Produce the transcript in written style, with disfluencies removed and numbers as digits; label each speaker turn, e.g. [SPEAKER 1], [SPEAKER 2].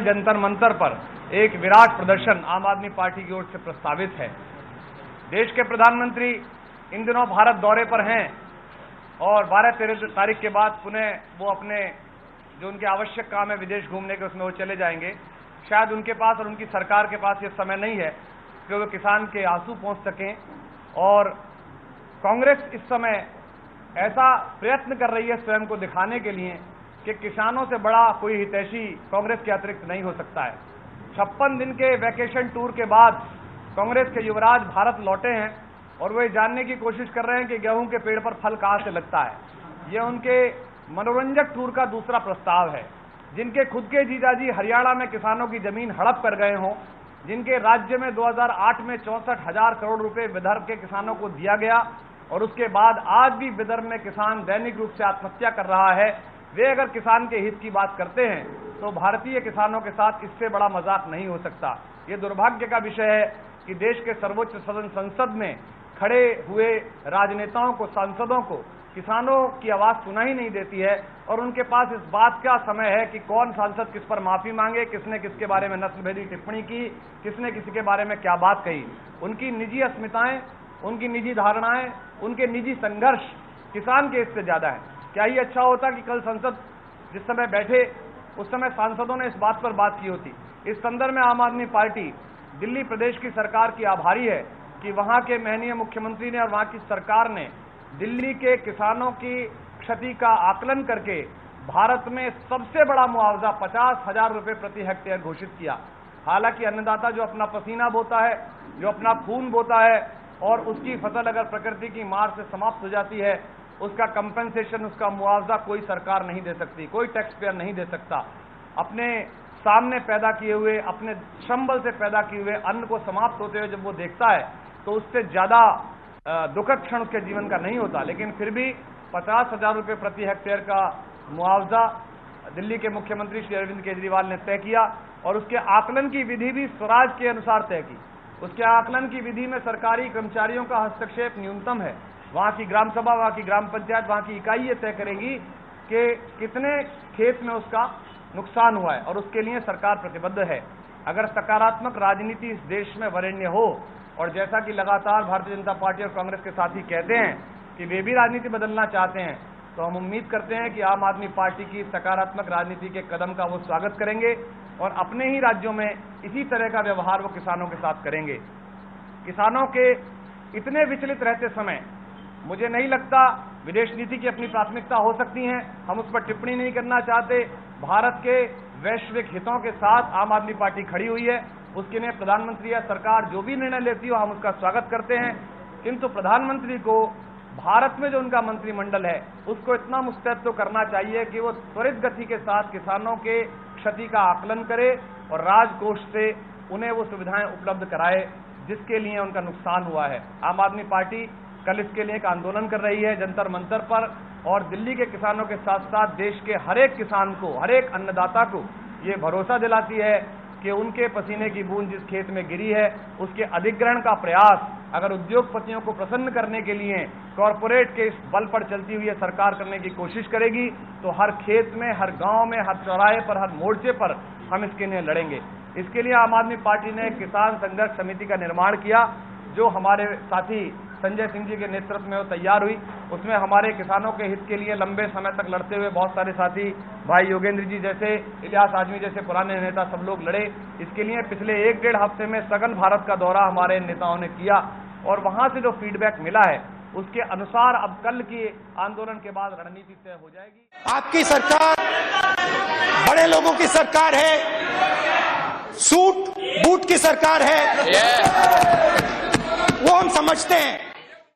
[SPEAKER 1] कल जंतर मंतर पर एक विराट प्रदर्शन आम आदमी पार्टी की ओर से प्रस्तावित है। देश के प्रधानमंत्री इन दिनों भारत दौरे पर हैं और 12-13 तारीख के बाद पुनः वो अपने जो उनके आवश्यक काम है विदेश घूमने के, उसमें वो चले जाएंगे। शायद उनके पास और उनकी सरकार के पास ये समय नहीं है कि वो किसान के आंसू पहुंच सकें, और कांग्रेस इस समय ऐसा प्रयत्न कर रही है स्वयं को दिखाने के लिए कि किसानों से बड़ा कोई हितैषी कांग्रेस के अतिरिक्त नहीं हो सकता है। 56 दिन के वैकेशन टूर के बाद कांग्रेस के युवराज भारत लौटे हैं और वो ये जानने की कोशिश कर रहे हैं कि गेहूं के पेड़ पर फल कहां से लगता है। ये उनके मनोरंजक टूर का दूसरा प्रस्ताव है। जिनके खुद के जीजाजी हरियाणा में किसानों की जमीन हड़प कर गए हों, जिनके राज्य में 2008 में 64,000 करोड़ रुपए विदर्भ के किसानों को दिया गया और उसके बाद आज भी विदर्भ में किसान दैनिक रूप से आत्महत्या कर रहा है, वे अगर किसान के हित की बात करते हैं तो भारतीय किसानों के साथ इससे बड़ा मजाक नहीं हो सकता। ये दुर्भाग्य का विषय है कि देश के सर्वोच्च सदन संसद में खड़े हुए राजनेताओं को, सांसदों को किसानों की आवाज सुनाई नहीं देती है और उनके पास इस बात का समय है कि कौन सांसद किस पर माफी मांगे, किसने किसके बारे में नस्लभेदी टिप्पणी की, किसने किसी के बारे में क्या बात कही। उनकी निजी अस्मिताएं, उनकी निजी धारणाएं, उनके निजी संघर्ष किसान के इससे ज्यादा है। क्या ही अच्छा होता कि कल संसद जिस समय बैठे उस समय सांसदों ने इस बात पर बात की होती। इस संदर्भ में आम आदमी पार्टी दिल्ली प्रदेश की सरकार की आभारी है कि वहां के माननीय मुख्यमंत्री ने और वहां की सरकार ने दिल्ली के किसानों की क्षति का आकलन करके भारत में सबसे बड़ा मुआवजा 50,000 रुपए प्रति हेक्टेयर घोषित किया। हालांकि अन्नदाता जो अपना पसीना बोता है, जो अपना खून बोता है और उसकी फसल अगर प्रकृति की मार से समाप्त हो जाती है, उसका कंपेंसेशन, उसका मुआवजा कोई सरकार नहीं दे सकती, कोई टैक्स पेयर नहीं दे सकता। अपने सामने पैदा किए हुए, अपने श्रम बल से पैदा किए हुए अन्न को समाप्त होते हुए जब वो देखता है तो उससे ज्यादा दुखद क्षण उसके जीवन का नहीं होता। लेकिन फिर भी 50,000 रुपए प्रति हेक्टेयर का मुआवजा दिल्ली के मुख्यमंत्री श्री अरविंद केजरीवाल ने तय किया और उसके आकलन की विधि भी स्वराज के अनुसार तय की। उसके आकलन की विधि में सरकारी कर्मचारियों का हस्तक्षेप न्यूनतम है। वहां की ग्राम सभा, वहां की ग्राम पंचायत, वहां की इकाई ये तय करेगी कि कितने खेत में उसका नुकसान हुआ है और उसके लिए सरकार प्रतिबद्ध है। अगर सकारात्मक राजनीति इस देश में वरेण्य हो, और जैसा कि लगातार भारतीय जनता पार्टी और कांग्रेस के साथी कहते हैं कि वे भी राजनीति बदलना चाहते हैं, तो हम उम्मीद करते हैं कि आम आदमी पार्टी की सकारात्मक राजनीति के कदम का वो स्वागत करेंगे और अपने ही राज्यों में इसी तरह का व्यवहार वो किसानों के साथ करेंगे। किसानों के इतने विचलित रहते समय मुझे नहीं लगता, विदेश नीति की अपनी प्राथमिकता हो सकती है, हम उस पर टिप्पणी नहीं करना चाहते। भारत के वैश्विक हितों के साथ आम आदमी पार्टी खड़ी हुई है। उसके लिए प्रधानमंत्री या सरकार जो भी निर्णय लेती हो हम उसका स्वागत करते हैं, किंतु प्रधानमंत्री को भारत में जो उनका मंत्रिमंडल है उसको इतना मुस्तैद तो करना चाहिए कि वो त्वरित गति के साथ किसानों के क्षति का आकलन करे और राजकोष से उन्हें वो सुविधाएं उपलब्ध कराए जिसके लिए उनका नुकसान हुआ है। आम आदमी पार्टी कल इसके लिए एक आंदोलन कर रही है जंतर मंतर पर, और दिल्ली के किसानों के साथ साथ देश के हर एक किसान को, हर एक अन्नदाता को ये भरोसा दिलाती है कि उनके पसीने की बूंद जिस खेत में गिरी है उसके अधिग्रहण का प्रयास अगर उद्योगपतियों को प्रसन्न करने के लिए कॉरपोरेट के इस बल पर चलती हुई सरकार करने की कोशिश करेगी तो हर खेत में, हर गांव में, हर चौराहे पर, हर मोर्चे पर हम इसके लिए लड़ेंगे। इसके लिए आम आदमी पार्टी ने किसान संघर्ष समिति का निर्माण किया जो हमारे साथी संजय सिंह जी के नेतृत्व में वो तैयार हुई। उसमें हमारे किसानों के हित के लिए लंबे समय तक लड़ते हुए बहुत सारे साथी, भाई योगेंद्र जी जैसे, इलियास आजमी जैसे पुराने नेता सब लोग लड़े। इसके लिए पिछले 1-1.5 हफ्ते में सघन भारत का दौरा हमारे नेताओं ने किया और वहां से जो फीडबैक मिला है उसके अनुसार अब कल के आंदोलन के बाद रणनीति तय हो जाएगी।
[SPEAKER 2] आपकी सरकार बड़े लोगों की सरकार है, सूट बूट की सरकार है, वो हम समझते हैं।